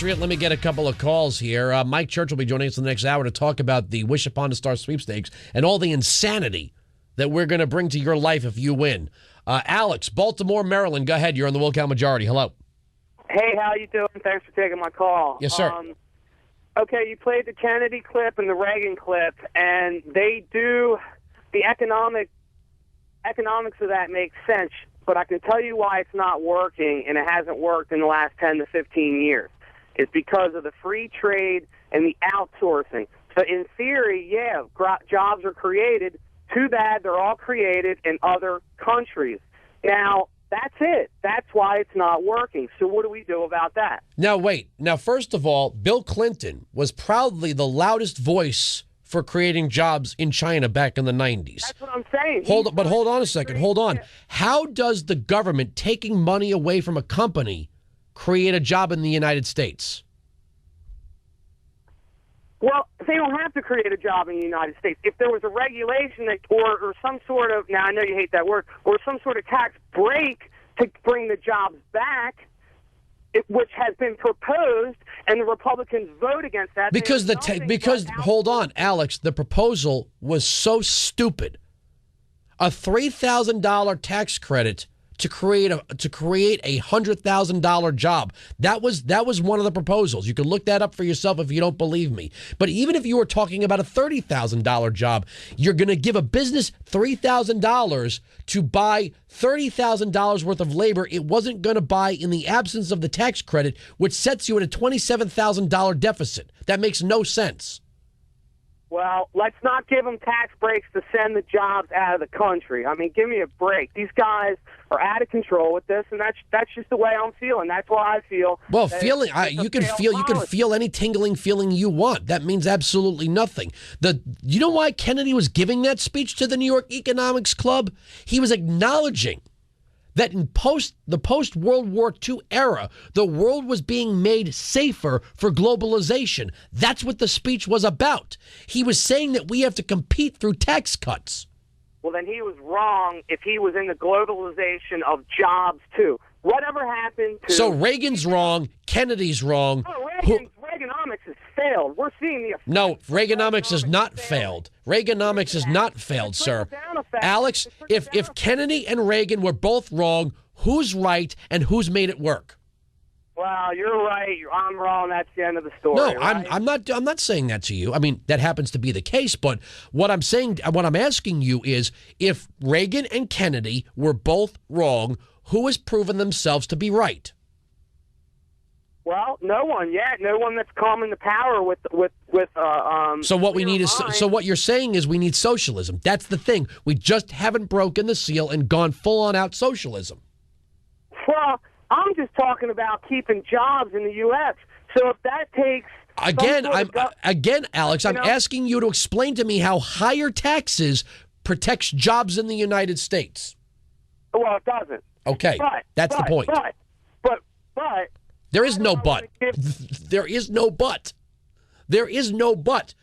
Let me get a couple of calls here. Mike Church will be joining us in the next hour to talk about the Wish Upon a Star sweepstakes and all the insanity that we're going to bring to your life if you win. Alex, Baltimore, Maryland. Go ahead. You're on the Wilkow Majority. Hello. Hey, how you doing? Thanks for taking my call. Yes, sir. Okay, you played the Kennedy clip and the Reagan clip, and they do the economics of that makes sense, but I can tell you why it's not working, and it hasn't worked in the last 10 to 15 years. It's because of the free trade and the outsourcing. So in theory, yeah, jobs are created. Too bad they're all created in other countries. Now, that's it. That's why it's not working. So what do we do about that? Now, wait. Now, first of all, Bill Clinton was proudly the loudest voice for creating jobs in China back in the 90s. That's what I'm saying. Hold on a second. Hold on. How does the government taking money away from a company create a job in the United States? Well, they don't have to create a job in the United States. If there was a regulation that, or some sort of, now I know you hate that word, or some sort of tax break to bring the jobs back, which has been proposed, and the Republicans vote against that. Because hold on, Alex, the proposal was so stupid. A $3,000 tax credit to create a $100,000 job. That was one of the proposals. You can look that up for yourself if you don't believe me. But even if you were talking about a $30,000 job, you're going to give a business $3,000 to buy $30,000 worth of labor it wasn't going to buy in the absence of the tax credit, which sets you at a $27,000 deficit. That makes no sense. Well, let's not give them tax breaks to send the jobs out of the country. I mean, give me a break. These guys are out of control with this, and that's just the way I'm feeling. That's why I feel. Well, feeling you can feel any tingling feeling you want. That means absolutely nothing. You know why Kennedy was giving that speech to the New York Economics Club? He was acknowledging that in the post-World War II era, the world was being made safer for globalization. That's what the speech was about. He was saying that we have to compete through tax cuts. Well, then he was wrong if he was in the globalization of jobs, too. Whatever happened to... So Reagan's wrong, Kennedy's wrong. Oh, Reaganomics has failed. We're seeing the... No, Reaganomics has not failed. Reaganomics has not failed, sir. Alex, if Kennedy and Reagan were both wrong, who's right and who's made it work? Well, you're right. I'm wrong. That's the end of the story. No, right? I'm not saying that to you. I mean, that happens to be the case. But what I'm asking you is, if Reagan and Kennedy were both wrong, who has proven themselves to be right? Well, no one yet. No one that's come into power with. So what we need is. So what you're saying is we need socialism. That's the thing. We just haven't broken the seal and gone full on out socialism. Well, I'm just talking about keeping jobs in the U.S. So if that takes again, Alex, I'm asking you to explain to me how higher taxes protects jobs in the United States. Well, it doesn't. Okay, that's the point. But there is no but. There is no but. There is no but.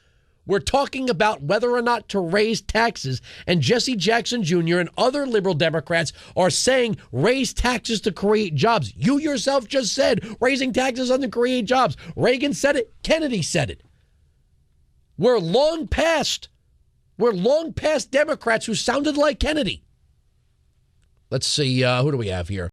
We're talking about whether or not to raise taxes, and Jesse Jackson Jr. and other liberal Democrats are saying raise taxes to create jobs. You yourself just said raising taxes doesn't create jobs. Reagan said it. Kennedy said it. We're long past Democrats who sounded like Kennedy. Let's see, who do we have here?